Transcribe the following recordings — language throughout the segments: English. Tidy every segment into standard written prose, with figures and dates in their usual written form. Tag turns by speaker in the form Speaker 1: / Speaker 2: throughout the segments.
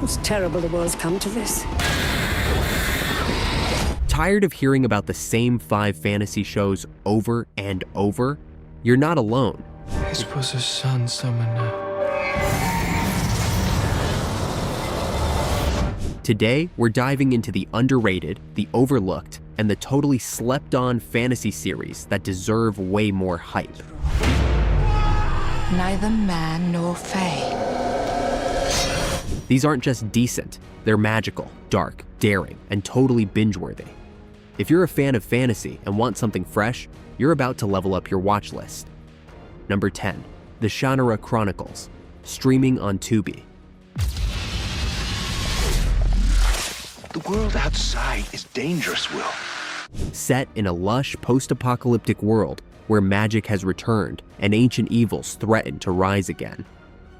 Speaker 1: It's terrible the world's come to this.
Speaker 2: Tired of hearing about the same 5 fantasy shows over and over? You're not alone.
Speaker 3: This was a sun summoner.
Speaker 2: Today, we're diving into the underrated, the overlooked, and the totally slept-on fantasy series that deserve way more hype.
Speaker 4: Neither man nor fae.
Speaker 2: These aren't just decent, they're magical, dark, daring, and totally binge-worthy. If you're a fan of fantasy and want something fresh, you're about to level up your watch list. Number 10, The Shannara Chronicles, streaming on Tubi.
Speaker 5: The world outside is dangerous, Will.
Speaker 2: Set in a lush post-apocalyptic world where magic has returned and ancient evils threaten to rise again,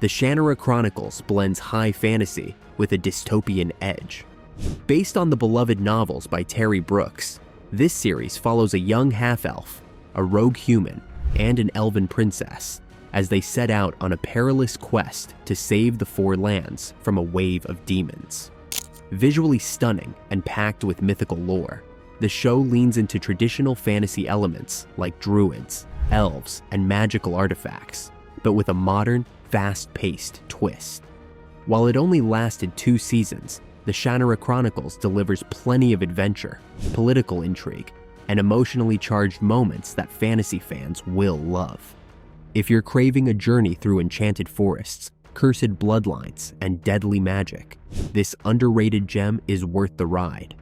Speaker 2: The Shannara Chronicles blends high fantasy with a dystopian edge. Based on the beloved novels by Terry Brooks, this series follows a young half-elf, a rogue human, and an elven princess as they set out on a perilous quest to save the Four Lands from a wave of demons. Visually stunning and packed with mythical lore, the show leans into traditional fantasy elements like druids, elves, and magical artifacts, but with a modern, fast-paced twist. While it only lasted 2 seasons, The Shannara Chronicles delivers plenty of adventure, political intrigue, and emotionally charged moments that fantasy fans will love. If you're craving a journey through enchanted forests, cursed bloodlines, and deadly magic, this underrated gem is worth the ride.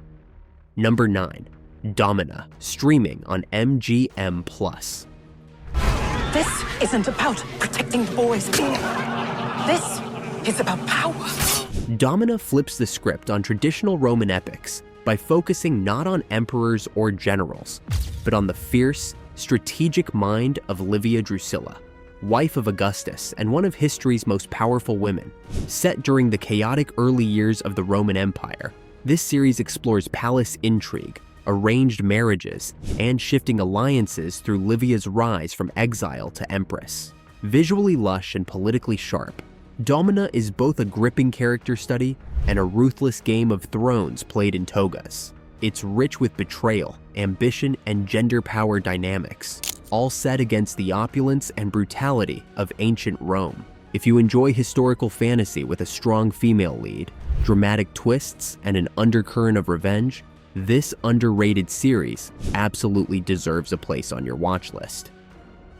Speaker 2: Number 9, Domina, streaming on MGM+.
Speaker 4: This isn't about protecting boys. This is about power.
Speaker 2: Domina flips the script on traditional Roman epics by focusing not on emperors or generals, but on the fierce, strategic mind of Livia Drusilla, wife of Augustus and one of history's most powerful women. Set during the chaotic early years of the Roman Empire, this series explores palace intrigue, arranged marriages, and shifting alliances through Livia's rise from exile to empress. Visually lush and politically sharp, Domina is both a gripping character study and a ruthless Game of Thrones played in togas. It's rich with betrayal, ambition, and gender power dynamics, all set against the opulence and brutality of ancient Rome. If you enjoy historical fantasy with a strong female lead, dramatic twists, and an undercurrent of revenge, this underrated series absolutely deserves a place on your watch list.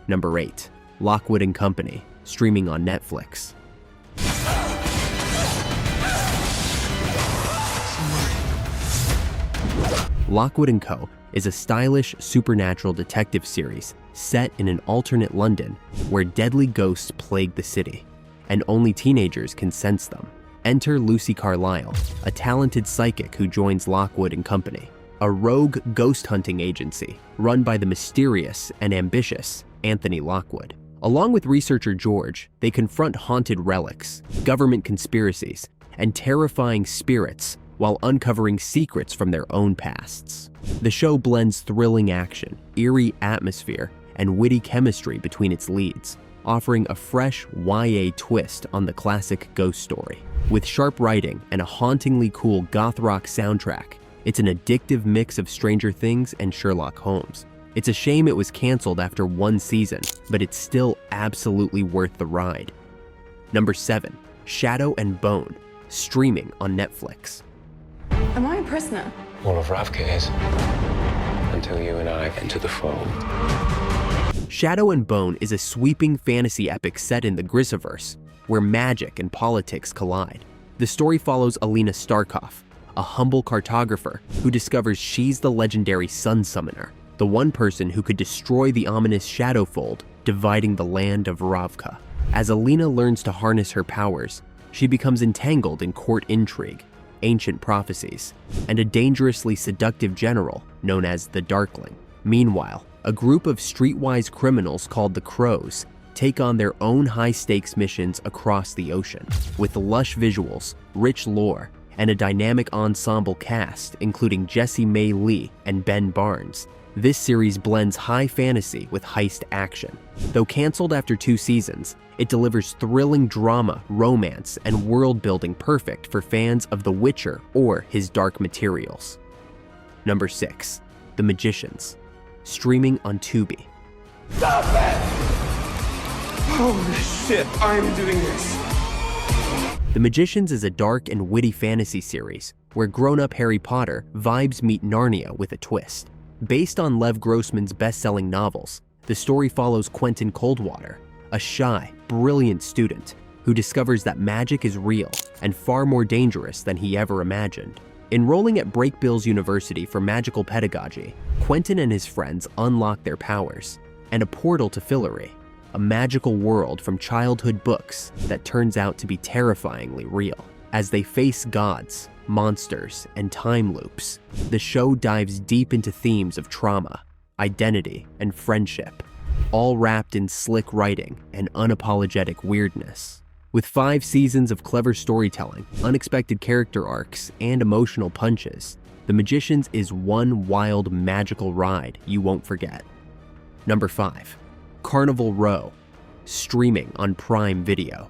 Speaker 2: Number 8, Lockwood & Company, streaming on Netflix. Lockwood & Co. is a stylish supernatural detective series set in an alternate London where deadly ghosts plague the city, and only teenagers can sense them. Enter Lucy Carlyle, a talented psychic who joins Lockwood & Company, a rogue ghost hunting agency run by the mysterious and ambitious Anthony Lockwood. Along with researcher George, they confront haunted relics, government conspiracies, and terrifying spirits while uncovering secrets from their own pasts. The show blends thrilling action, eerie atmosphere, and witty chemistry between its leads, offering a fresh YA twist on the classic ghost story. With sharp writing and a hauntingly cool goth rock soundtrack, it's an addictive mix of Stranger Things and Sherlock Holmes. It's a shame it was canceled after 1 season, but it's still absolutely worth the ride. Number 7, Shadow and Bone, streaming on Netflix.
Speaker 6: Am I a prisoner?
Speaker 3: All of Ravka is. Until you and I enter the fold.
Speaker 2: Shadow and Bone is a sweeping fantasy epic set in the Grissaverse, where magic and politics collide. The story follows Alina Starkov, a humble cartographer who discovers she's the legendary Sun Summoner, the one person who could destroy the ominous Shadowfold, dividing the land of Ravka. As Alina learns to harness her powers, she becomes entangled in court intrigue, ancient prophecies, and a dangerously seductive general known as the Darkling. Meanwhile, a group of streetwise criminals called the Crows take on their own high-stakes missions across the ocean. With lush visuals, rich lore, and a dynamic ensemble cast including Jessie May Lee and Ben Barnes, This series blends high fantasy with heist action. Though canceled after 2 seasons, it delivers thrilling drama, romance, and world-building perfect for fans of The Witcher or his dark materials. Number 6. The Magicians, streaming on Tubi.
Speaker 5: Stop it! Holy shit, I'm doing this.
Speaker 2: The Magicians is a dark and witty fantasy series where grown-up Harry Potter vibes meet Narnia with a twist. Based on Lev Grossman's best-selling novels, the story follows Quentin Coldwater, a shy, brilliant student who discovers that magic is real and far more dangerous than he ever imagined. Enrolling at Brakebills University for magical pedagogy, Quentin and his friends unlock their powers and a portal to Fillory, a magical world from childhood books that turns out to be terrifyingly real. As they face gods, monsters, and time loops, the show dives deep into themes of trauma, identity, and friendship, all wrapped in slick writing and unapologetic weirdness. With 5 seasons of clever storytelling, unexpected character arcs, and emotional punches, The Magicians is one wild, magical ride you won't forget. Number 5. Carnival Row, streaming on Prime Video.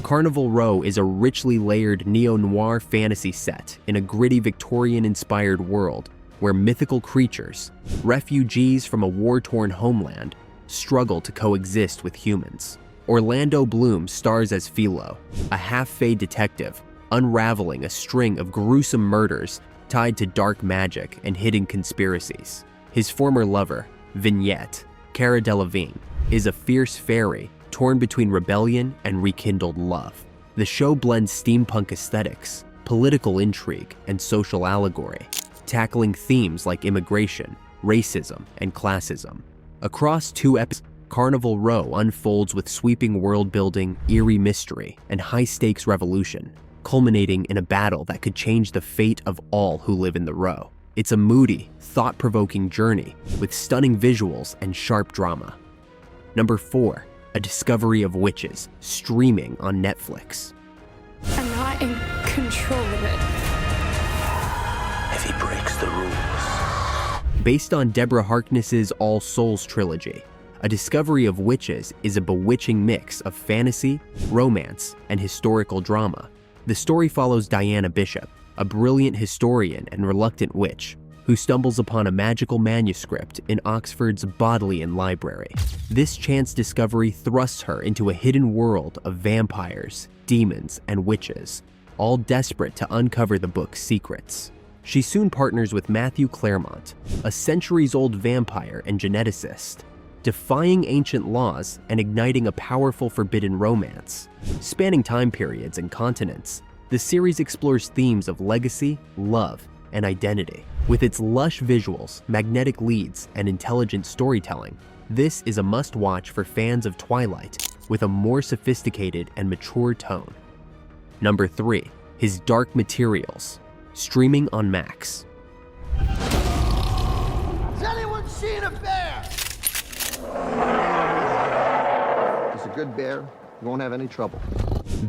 Speaker 2: Carnival Row is a richly layered neo-noir fantasy set in a gritty Victorian-inspired world where mythical creatures, refugees from a war-torn homeland, struggle to coexist with humans. Orlando Bloom stars as Philo, a half-fae detective unraveling a string of gruesome murders tied to dark magic and hidden conspiracies. His former lover, Vignette, Cara Delevingne, is a fierce fairy torn between rebellion and rekindled love. The show blends steampunk aesthetics, political intrigue, and social allegory, tackling themes like immigration, racism, and classism. Across 2 episodes, Carnival Row unfolds with sweeping world-building, eerie mystery, and high-stakes revolution, culminating in a battle that could change the fate of all who live in the Row. It's a moody, thought-provoking journey with stunning visuals and sharp drama. Number 4. A Discovery of Witches, streaming on Netflix.
Speaker 6: I'm not in control of it.
Speaker 5: If he breaks the rules.
Speaker 2: Based on Deborah Harkness's All Souls trilogy, A Discovery of Witches is a bewitching mix of fantasy, romance, and historical drama. The story follows Diana Bishop, a brilliant historian and reluctant witch, who stumbles upon a magical manuscript in Oxford's Bodleian Library. This chance discovery thrusts her into a hidden world of vampires, demons, and witches, all desperate to uncover the book's secrets. She soon partners with Matthew Claremont, a centuries-old vampire and geneticist, defying ancient laws and igniting a powerful forbidden romance. Spanning time periods and continents, the series explores themes of legacy, love, and identity. With its lush visuals, magnetic leads, and intelligent storytelling, this is a must-watch for fans of Twilight with a more sophisticated and mature tone. Number 3. His Dark Materials, streaming on Max.
Speaker 7: Has anyone seen a bear? It's a good bear. You won't have any trouble.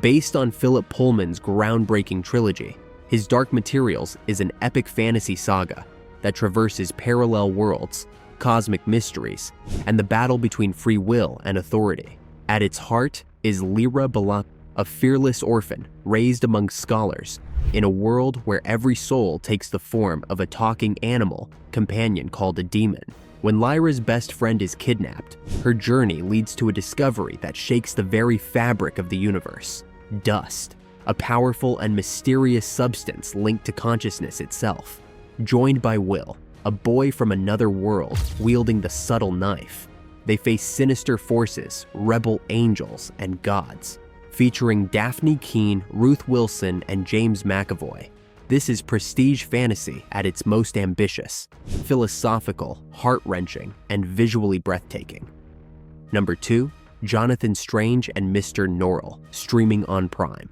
Speaker 2: Based on Philip Pullman's groundbreaking trilogy, His Dark Materials is an epic fantasy saga that traverses parallel worlds, cosmic mysteries, and the battle between free will and authority. At its heart is Lyra Balak, a fearless orphan raised among scholars in a world where every soul takes the form of a talking animal companion called a demon. When Lyra's best friend is kidnapped, her journey leads to a discovery that shakes the very fabric of the universe: dust, a powerful and mysterious substance linked to consciousness itself. Joined by Will, a boy from another world wielding the subtle knife, they face sinister forces, rebel angels, and gods. Featuring Daphne Keane, Ruth Wilson, and James McAvoy, this is prestige fantasy at its most ambitious, philosophical, heart-wrenching, and visually breathtaking. Number 2. Jonathan Strange and Mr. Norrell, streaming on Prime.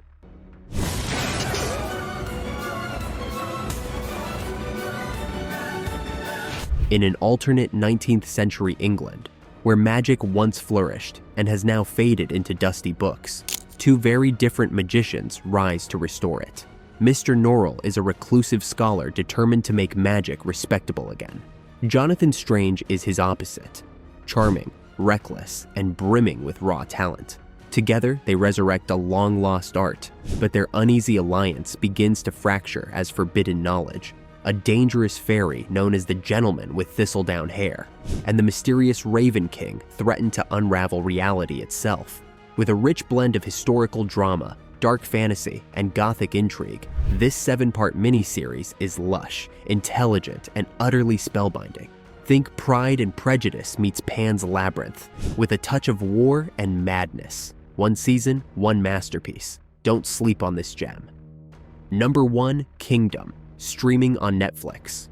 Speaker 2: In an alternate 19th century England, where magic once flourished and has now faded into dusty books, Two very different magicians rise to restore it. Mr. Norrell is a reclusive scholar determined to make magic respectable again. Jonathan Strange is his opposite, charming, reckless, and brimming with raw talent. Together, they resurrect a long-lost art, but their uneasy alliance begins to fracture as forbidden knowledge. A dangerous fairy known as the Gentleman with Thistledown Hair, and the mysterious Raven King threaten to unravel reality itself. With a rich blend of historical drama, dark fantasy, and gothic intrigue, this 7-part miniseries is lush, intelligent, and utterly spellbinding. Think Pride and Prejudice meets Pan's Labyrinth, with a touch of war and madness. One season, one masterpiece. Don't sleep on this gem. Number 1, Kingdom, streaming on Netflix.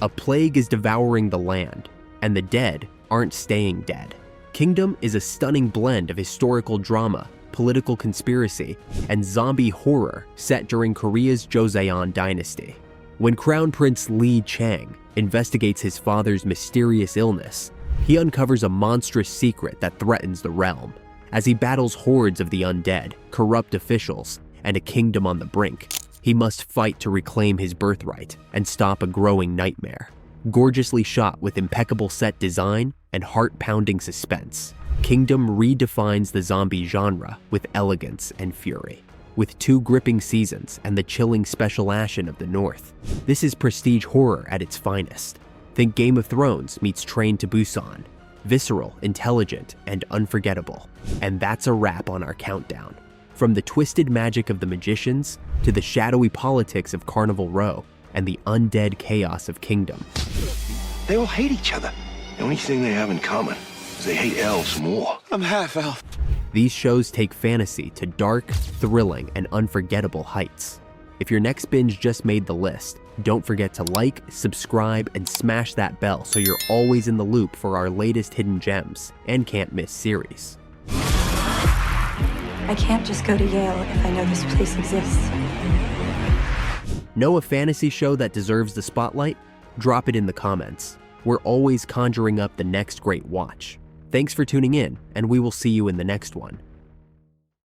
Speaker 2: A plague is devouring the land, and the dead aren't staying dead. Kingdom is a stunning blend of historical drama, political conspiracy, and zombie horror set during Korea's Joseon dynasty. When Crown Prince Lee Chang investigates his father's mysterious illness, he uncovers a monstrous secret that threatens the realm. As he battles hordes of the undead, corrupt officials, and a kingdom on the brink, he must fight to reclaim his birthright and stop a growing nightmare. Gorgeously shot with impeccable set design and heart-pounding suspense, Kingdom redefines the zombie genre with elegance and fury. With 2 gripping seasons and the chilling special action of the North, this is prestige horror at its finest. Think Game of Thrones meets Train to Busan. Visceral, intelligent, and unforgettable. And that's a wrap on our countdown. From the twisted magic of the magicians, to the shadowy politics of Carnival Row, and the undead chaos of Kingdom.
Speaker 5: They all hate each other. The only thing they have in common is they hate elves more. I'm half elf.
Speaker 2: These shows take fantasy to dark, thrilling, and unforgettable heights. If your next binge just made the list, don't forget to like, subscribe, and smash that bell so you're always in the loop for our latest hidden gems and can't miss series.
Speaker 8: I can't just go to Yale if I know this place exists.
Speaker 2: Know a fantasy show that deserves the spotlight? Drop it in the comments. We're always conjuring up the next great watch. Thanks for tuning in, and we will see you in the next one.